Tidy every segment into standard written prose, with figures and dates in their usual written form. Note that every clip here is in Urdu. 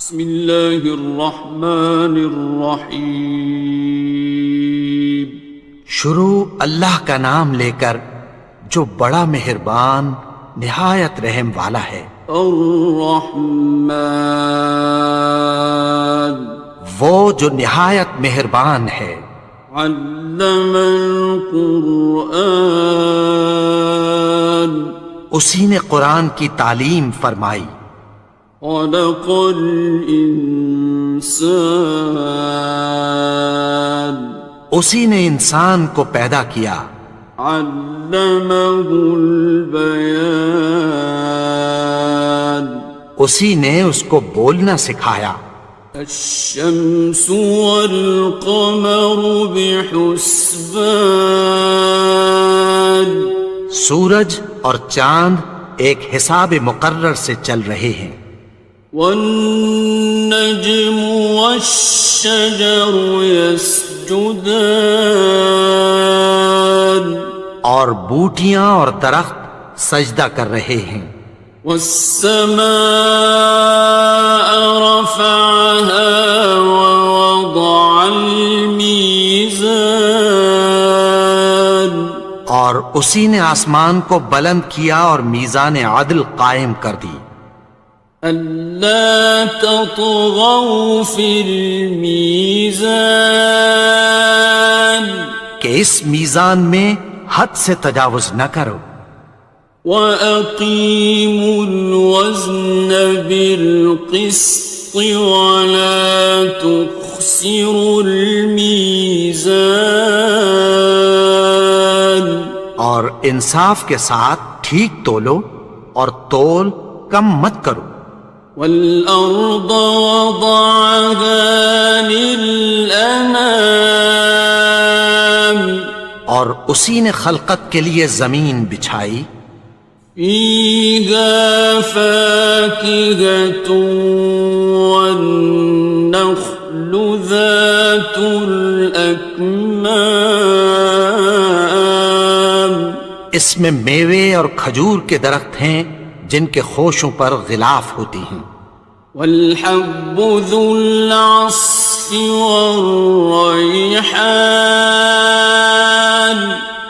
بسم اللہ الرحمن الرحیم۔ شروع اللہ کا نام لے کر جو بڑا مہربان نہایت رحم والا ہے۔ الرحمن، وہ جو نہایت مہربان ہے۔ علم القرآن، اسی نے قرآن کی تعلیم فرمائی۔ خلق الانسان، اسی نے انسان کو پیدا کیا۔ علمہ البیان، اسی نے اس کو بولنا سکھایا۔ الشمس والقمر بحسبان، سورج اور چاند ایک حساب مقرر سے چل رہے ہیں۔ والنجم والشجر يسجدان، اور بوٹیاں اور درخت سجدہ کر رہے ہیں۔ والسماء رفعها ووضع الميزان، اور اسی نے آسمان کو بلند کیا اور میزان عدل قائم کر دی۔ ألا تطغوا في الميزان، کہ اس میزان میں حد سے تجاوز نہ کرو۔ وَأَقِيمُوا الْوَزْنَ بِالْقِسْطِ وَلَا تُخْسِرُوا الْمِيزَانَ، اور انصاف کے ساتھ ٹھیک تولو اور تول کم مت کرو۔ وَالْأَرْضَ وَضَعَهَا لِلْأَنَامِ، اور اسی نے خلقت کے لیے زمین بچھائی۔ فِيهَا فَاكِهَةٌ وَالنَّخْلُ ذَاتُ الْأَكْمَامِ، اس میں میوے اور کھجور کے درخت ہیں جن کے خوشوں پر غلاف ہوتی ہیں۔ وَالْحَبُّ ذُو الْعَصْفِ وَالرَّيْحَانِ،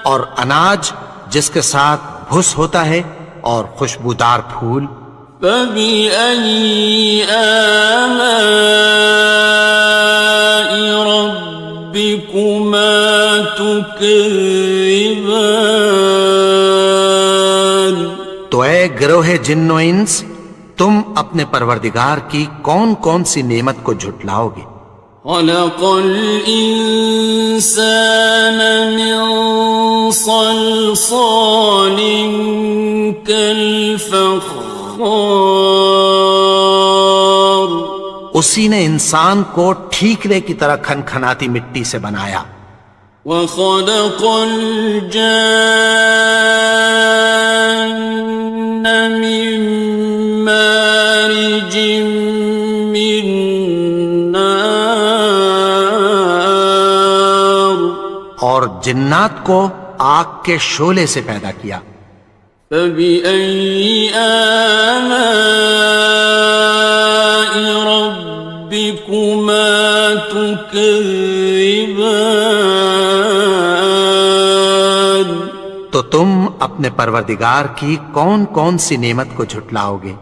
اور اناج جس کے ساتھ بھس ہوتا ہے اور خوشبودار پھول۔ فَبِأَيِّ آلَاءِ رَبِّكُمَا تُكَذِّبَانِ، تو اے گروہ جن و انس، تم اپنے پروردگار کی کون کون سی نعمت کو جھٹلاؤ گے؟ خَلَقَ الْإِنسَانَ مِنْ صَلْصَالٍ كَالْفَخَّارِ، اسی نے انسان کو ٹھیکرے کی طرح کھنکھناتی مٹی سے بنایا۔ وَخَلَقَ الْجَانَّ مِن مَّارِجٍ مِّن نَّارٍ، اور جنات کو آگ کے شعلے سے پیدا کیا۔ فَبِأَيِّ آلَاءِ رَبِّكُمَا تُكَذِّبَانِ، تو تم اپنے پروردگار کی کون کون سی نعمت کو جھٹلاؤ گے؟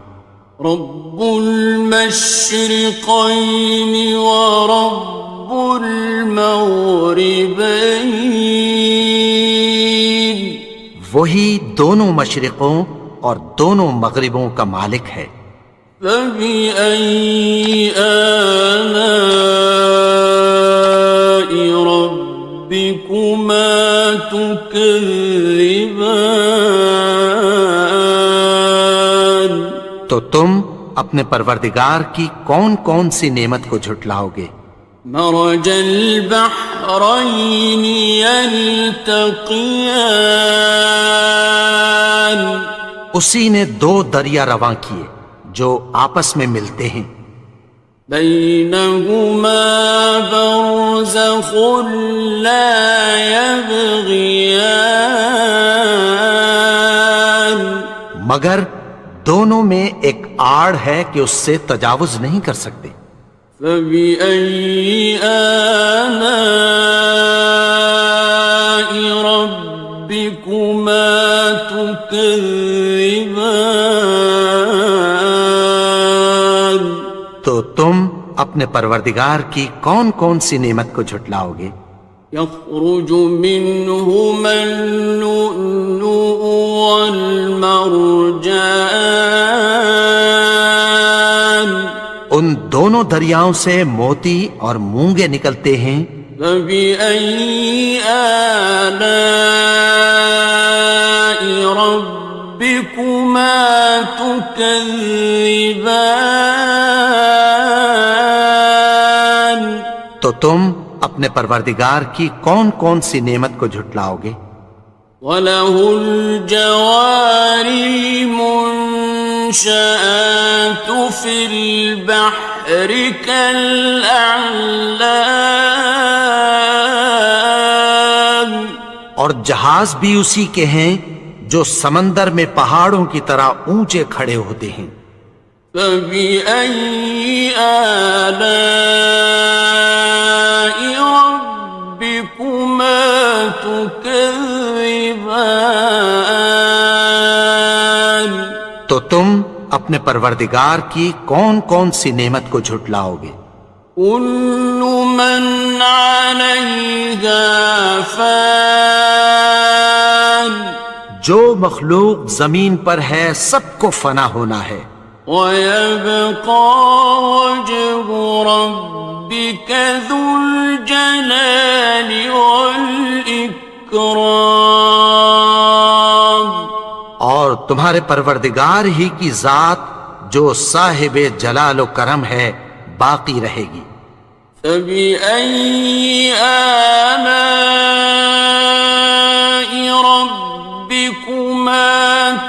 رب المشرقین ورب المغربین، وہی دونوں مشرقوں اور دونوں مغربوں کا مالک ہے۔ فَبِأَيِّ آلَاءِ رَبِّكُمَا تُكَذِّبَانِ، تو تم اپنے پروردگار کی کون کون سی نعمت کو جھٹلاؤ گے؟ مرج البحرین یلتقیان، اسی نے دو دریا رواں کیے جو آپس میں ملتے ہیں۔ بینہما برزخ لا یبغیان، مگر دونوں میں ایک آڑ ہے کہ اس سے تجاوز نہیں کر سکتے۔ فبأي آلاء ربكما تكذبان؟ تو تم اپنے پروردگار کی کون کون سی نعمت کو جھٹلاؤ گے؟ يخرج منهما اللؤلؤ والمرجان ان دونوں دریاؤں سے موتی اور مونگے نکلتے ہیں۔ فبأي آلاء ربكما تكذبان؟ تو تم اپنے پروردگار کی کون کون سی نعمت کو جھٹلاؤ گے؟ وَلَهُ الْجَوَارِ الْمُنشَآتُ فِي الْبَحْرِ كَالْأَعْلَامِ، اور جہاز بھی اسی کے ہیں جو سمندر میں پہاڑوں کی طرح اونچے کھڑے ہوتے ہیں۔ فَبِأَيِّ آلَاءِ رَبِّكُمَا تُكَذِّبَانِ؟ تو تم اپنے پروردگار کی کون کون سی نعمت کو جھٹلاؤ گے؟ كُلُّ مَنْ عَلَيْهَا فَانٍ، جو مخلوق زمین پر ہے سب کو فنا ہونا ہے۔ وَيَبْقَى وَجْهُ رَبِّكَ ذُو الْجَلَالِ وَالْإِكْرَامِ، اور تمہارے پروردگار ہی کی ذات جو صاحب جلال و کرم ہے باقی رہے گی۔ فَبِأَيِّ آلَاءِ رَبِّكُمَا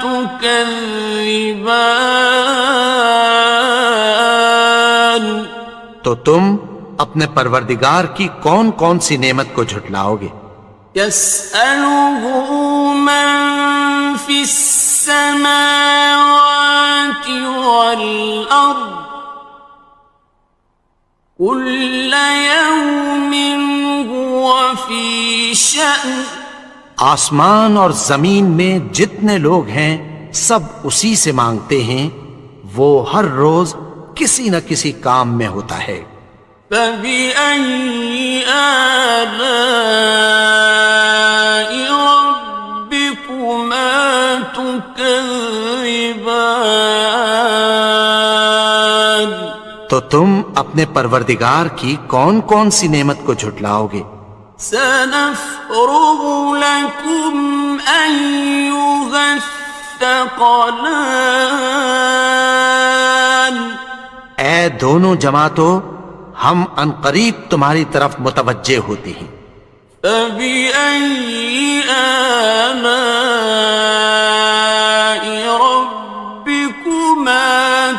تُكَذِّبَانِ؟ تو تم اپنے پروردگار کی کون کون سی نعمت کو جھٹلاؤ گے؟ يَسْأَلُهُ مَن فِي السَّمَاوَاتِ وَالْأَرْضِ كُلَّ يَوْمٍ هُوَ فِي شَأْنٍ، آسمان اور زمین میں جتنے لوگ ہیں سب اسی سے مانگتے ہیں، وہ ہر روز کسی نہ کسی کام میں ہوتا ہے۔ فَبِأَيِّ آلَاءِ رَبِّكُمَا تُكَذِّبَانِ؟ تو تم اپنے پروردگار کی کون کون سی نعمت کو جھٹلاؤ گے؟ سَنَفْرُغُ لَكُمْ أَيُّهَ الثَّقَلَانِ، اے دونوں جماعتوں ہم عنقریب تمہاری طرف متوجہ ہوتے ہیں۔ فَبِأَيِّ آلَاءِ رَبِّكُمَا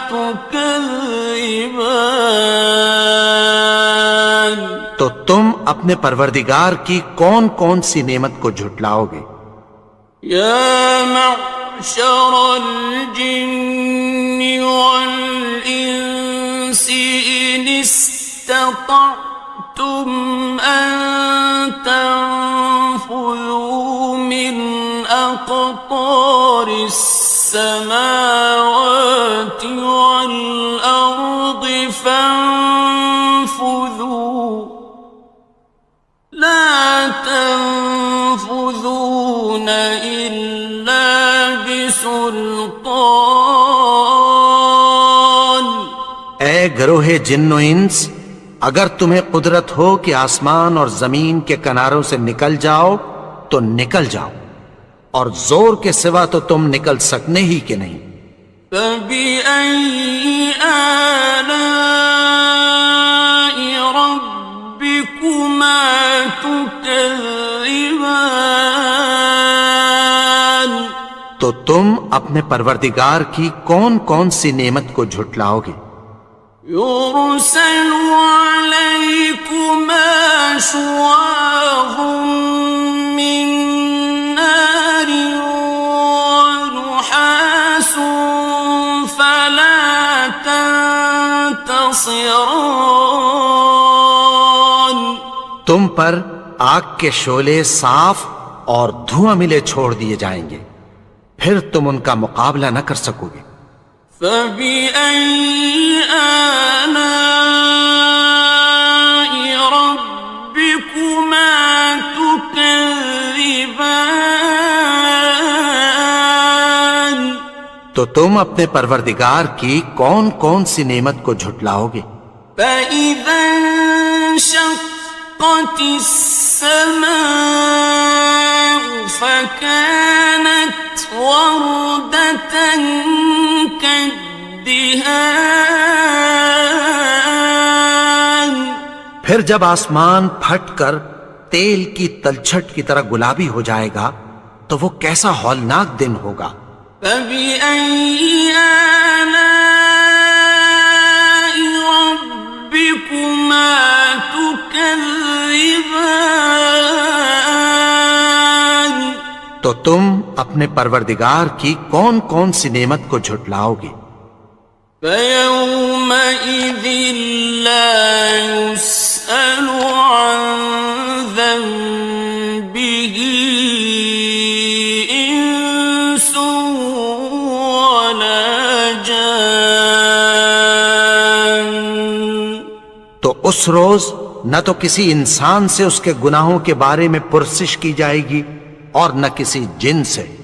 تُكَذِّبَانِ؟ تو تم اپنے پروردگار کی کون کون سی نعمت کو جھٹلاؤ گے؟ يَا مَعْشَرَ الْجِنِّ وَالْإِنسِ إِنِ اسْتَطَعْتُمْ أَن تَنفُذُوا مِنْ أَقْطَارِ السَّمَاوَاتِ وَالْأَرْضِ فَانفُذُوا لَا تَنفُذُونَ إِلَّا بِسُلْطَانٍ۔ اے گروہ جن و انس، اگر تمہیں قدرت ہو کہ آسمان اور زمین کے کناروں سے نکل جاؤ تو نکل جاؤ، اور زور کے سوا تو تم نکل سکنے ہی کہ نہیں۔ فَبِأَيِّ آلَاءِ رَبِّكُمَا تُكَذِّبَانِ؟ تو تم اپنے پروردگار کی کون کون سی نعمت کو جھٹلاؤ گے؟ يُرْسَلُ عَلَيْكُمَا شُوَاظٌ مِّن نَّارٍ وَنُحَاسٌ فَلَا خاصرون. تم پر آگ کے شعلے صاف اور دھواں ملے چھوڑ دیے جائیں گے، پھر تم ان کا مقابلہ نہ کر سکو گے۔ فَبِأَيِّ آلَاءِ رَبِّكُمَا تُكَذِّبَانِ. تو تم اپنے پروردگار کی کون کون سی نعمت کو جھٹلاؤ گے؟ فَإِذَا انشَقَّتِ السَّمَاءُ فَكَانَتْ وَرْدَةً كَالدِّهَانِ. پھر جب آسمان پھٹ کر تیل کی تلچھٹ کی طرح گلابی ہو جائے گا تو وہ کیسا ہولناک دن ہوگا۔ فَبِأَيِّ آلَاءِ رَبِّكُمَا تُكَذِّبَانِ. تو تم اپنے پروردگار کی کون کون سی نعمت کو جھٹلاؤ گے؟ فَيَوْمَئِذٍ لَا يُسْأَلُ عَنْ ذَنبِهِ إِنسٌ وَلَا جَانٌ. تو اس روز نہ تو کسی انسان سے اس کے گناہوں کے بارے میں پرسش کی جائے گی اور نہ کسی جن سے۔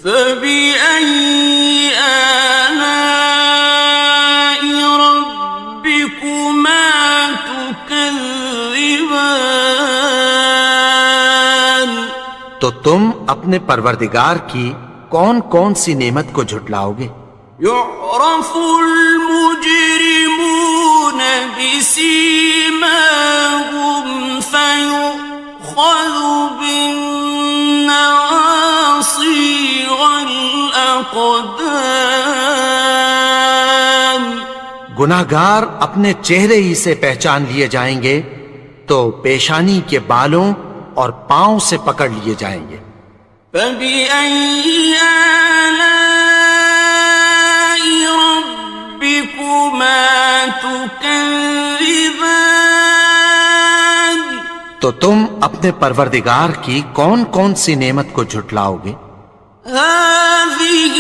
فَبِأَيِّ آلَاءِ رَبِّكُمَا تُكَذِّبَانِ. تو تم اپنے پروردگار کی کون کون سی نعمت کو جھٹلاؤ گے؟ يُعْرَفُ الْمُجْرِمُونَ بِسِيمَاهُمْ فَيُؤْخَذُ بِالنَّوَاصِي وَالْأَقْدَامِ. گناہگار اپنے چہرے ہی سے پہچان لیے جائیں گے تو پیشانی کے بالوں اور پاؤں سے پکڑ لیے جائیں گے۔ فَبِأَيِّ آلَاءِ رَبِّكُمَا تُكَذِّبَانِ. تو تم اپنے پروردگار کی کون کون سی نعمت کو جھٹلاؤ گے؟ هَٰذِهِ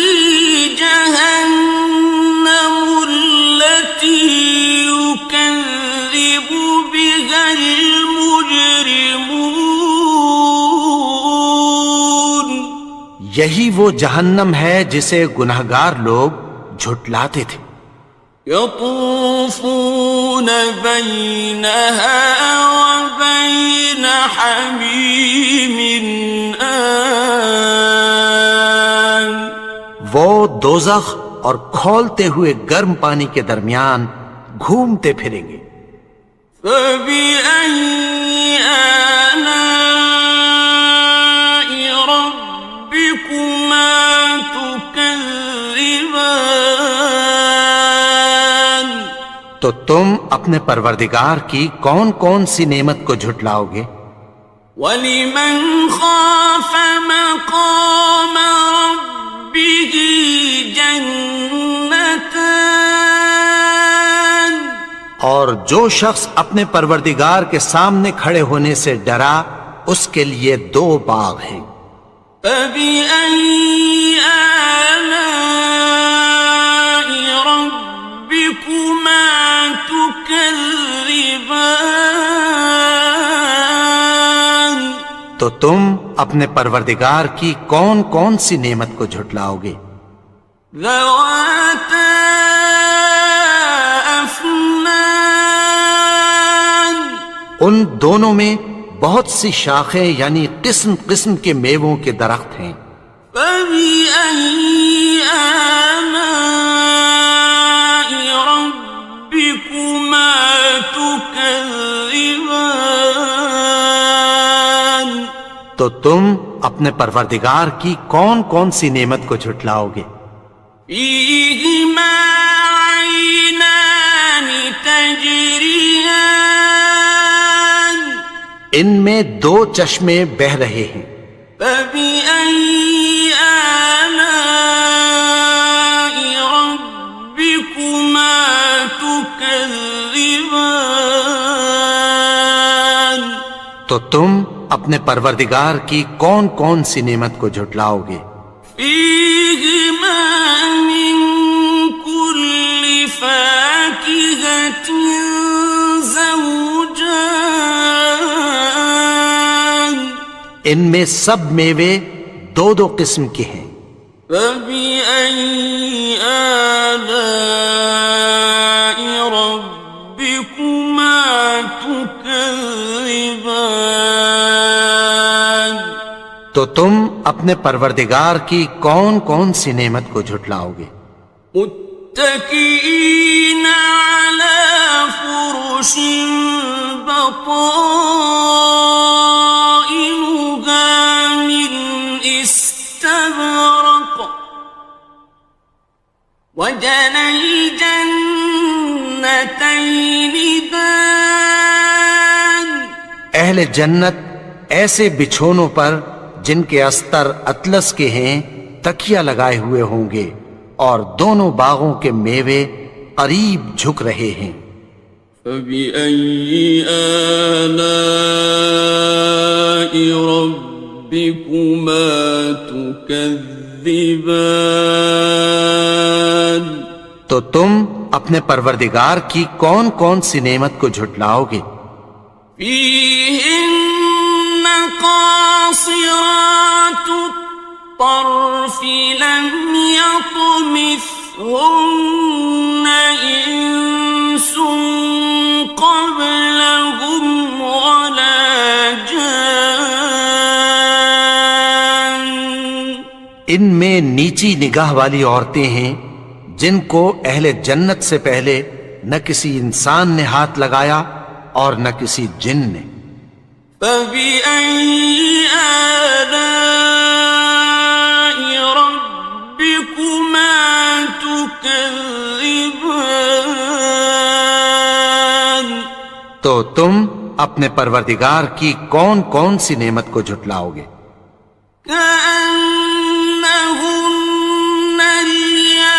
جَهَنَّمُ الَّتِي يُكَذِّبُ بِهَا الْمُجْرِمُونَ. یہی وہ جہنم ہے جسے گناہگار لوگ جھٹلاتے تھے۔ يَطُوفُونَ بَيْنَهَا وَبَيْنَ حَمِيمٍ آنٍ. وہ دوزخ اور کھولتے ہوئے گرم پانی کے درمیان گھومتے پھریں گے۔ فَبِأَيِّ آلَاءِ رَبِّكُمَا تُكَذِّبَانِ. تو تم اپنے پروردگار کی کون کون سی نعمت کو جھٹلاؤ گے؟ وَلِمَنْ خَافَ مَقَامَ رَبِّهِ جَنَّتَانِ. اور جو شخص اپنے پروردگار کے سامنے کھڑے ہونے سے ڈرا اس کے لیے دو باغ ہیں۔ فَبِأَيِّ آلَاءِ رَبِّكُمَا تُكَذِّبَانِ. تو تم اپنے پروردگار کی کون کون سی نعمت کو جھٹلاؤ گے؟ ذَوَاتَا أَفْنَانٍ. ان دونوں میں بہت سی شاخیں یعنی قسم قسم کے میووں کے درخت ہیں۔ فَبِأَيِّ آلَاءِ رَبِّكُمَا تُكَذِّبَانِ. تو تم اپنے پروردگار کی کون کون سی نعمت کو جھٹلاؤ گے؟ فِيهِمَا عَيْنَانِ تَجْرِيَانِ. ان میں دو چشمے بہہ رہے ہیں۔ فَبِأَيِّ آلَاءِ رَبِّكُمَا تُكَذِّبَانِ. تكذبان تو تم اپنے پروردگار کی کون کون سی نعمت کو جھٹلاؤ گے؟ فيهما من كل فاكهة زوجان ان میں سب میوے دو دو قسم کے ہیں۔ فبأي آلاء ربكما تكذبان تو تم اپنے پروردگار کی کون کون سی نعمت کو جھٹلاؤ گے؟ متكئين على فرش بطائنها من استبرق وجنى الجنتين دان اہل جنت ایسے بچھونوں پر جن کے استر اطلس کے ہیں تکیہ لگائے ہوئے ہوں گے، اور دونوں باغوں کے میوے قریب جھک رہے ہیں۔ فبأي آلاء ربكما تكذبان تو تم اپنے پروردگار کی کون کون سی نعمت کو جھٹلاؤ گے؟ فيهن قاصرات الطرف لم يطمثهن إنس قبلهم ولا جان ان میں نیچی نگاہ والی عورتیں ہیں جن کو اہل جنت سے پہلے نہ کسی انسان نے ہاتھ لگایا اور نہ کسی جن نے۔ فبأي آلاء ربكما تكذبان تو تم اپنے پروردگار کی کون کون سی نعمت کو جھٹلاؤ گے؟ كأنهن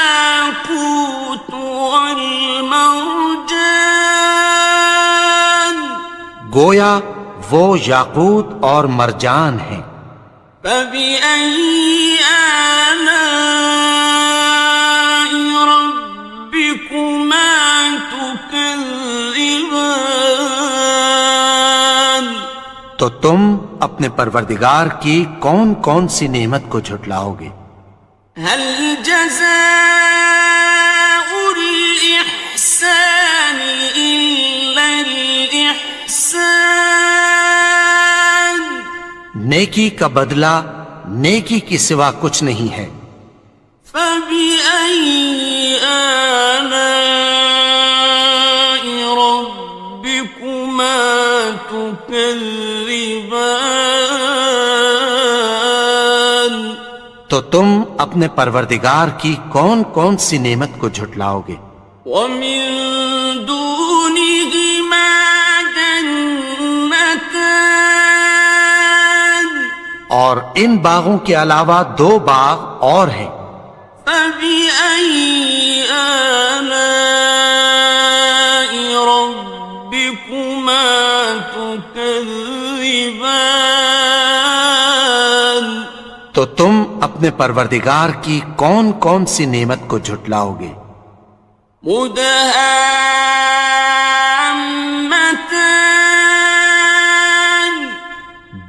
الياقوت والمرجان گویا وہ یاقوت اور مرجان ہیں۔ فبأي آلاء ربكما تكذبان تو تم اپنے پروردگار کی کون کون سی نعمت کو جھٹلاؤ گے؟ هل جزاء الإحسان إلا الإحسان نیکی کا بدلہ نیکی کی سوا کچھ نہیں ہے۔ فبأي آلاء ربكما تكذبان تو تم اپنے پروردگار کی کون کون سی نعمت کو جھٹلاؤ گے؟ ومن دونهما جنتان اور ان باغوں کے علاوہ دو باغ اور ہیں۔ فبأي آلاء ربكما تكذبان تو تم اپنے پروردگار کی کون کون سی نعمت کو جھٹلاؤ گے؟ مدهامتان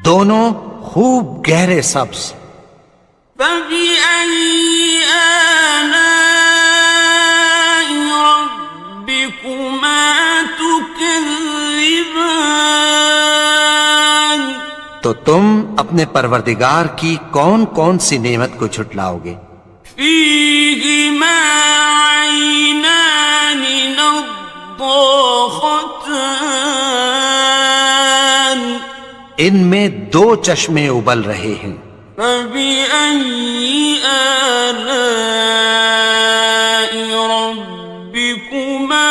دونوں خوب گہرے سبز۔ فبأي آلاء ربكما تكذبان تو تم اپنے پروردگار کی کون کون سی نعمت کو جھٹلاؤ گے؟ فيهما عينان نضاختان ان میں دو چشمے ابل رہے ہیں۔ فبأي آلاء ربكما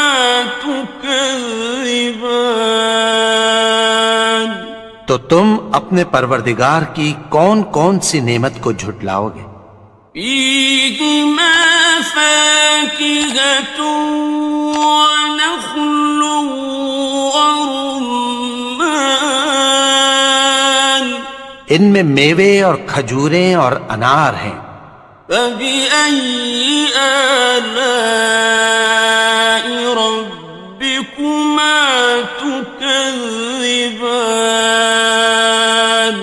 تكذبان تو تم اپنے پروردگار کی کون کون سی نعمت کو جھٹلاؤ گے؟ فيهما فاكهة ونخل ورمان ان میں میوے اور کھجوریں اور انار ہیں. فبأي آلاء ربكما تكذبان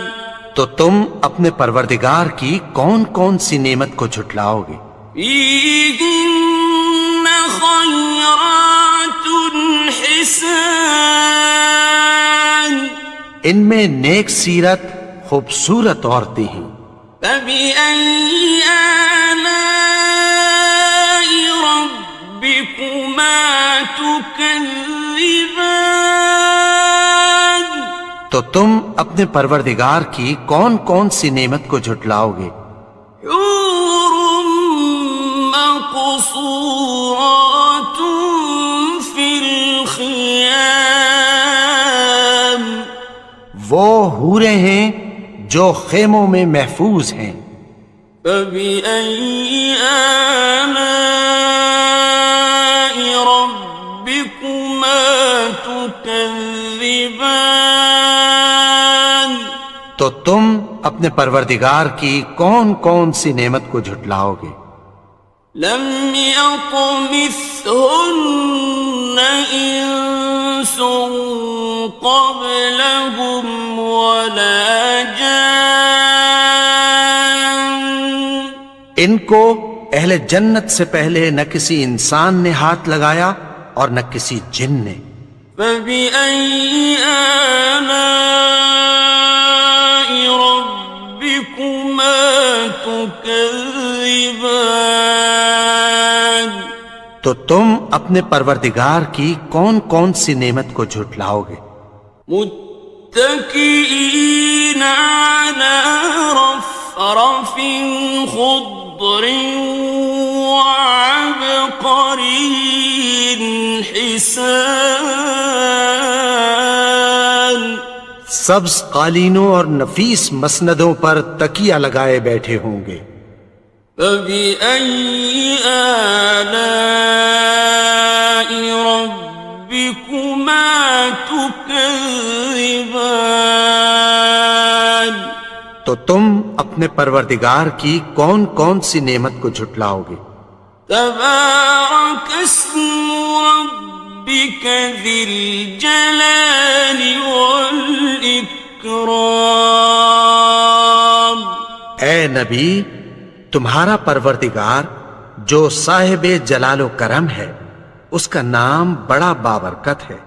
تو تم اپنے پروردگار کی کون کون سی نعمت کو جھٹلاؤ گے؟ فيهن خيرات حسان ان میں نیک سیرت خوبصورت عورتیں ہیں. فبأي آلاء ربكما تكذبان تو تم اپنے پروردگار کی کون کون سی نعمت کو جھٹلاؤ گے؟ حور مقصورات في الخيام وہ حوریں ہیں جو خیموں میں محفوظ ہیں. فبأي آلاء ربكما تكذبان تو تم اپنے پروردگار کی کون کون سی نعمت کو جھٹلاؤ گے؟ لم يطمثهن إنس قبلهم ولا جان ان کو اہل جنت سے پہلے نہ کسی انسان نے ہاتھ لگایا اور نہ کسی جن نے. فبأي آلاء ربكما تكذبان تو تم اپنے پروردگار کی کون کون سی نعمت کو جھٹلاؤ گے؟ متكئين على رفرف خضر وعبقري حسان سبز قالینوں اور نفیس مسندوں پر تکیہ لگائے بیٹھے ہوں گے. فبأي آلاء ربكما تكذبان تو تم اپنے پروردگار کی کون کون سی نعمت کو جھٹلاؤ گے؟ تبارك اسم ربك ذي الجلال والإكرام اے نبی، تمہارا پروردگار جو صاحب جلال و کرم ہے، اس کا نام بڑا بابرکت ہے.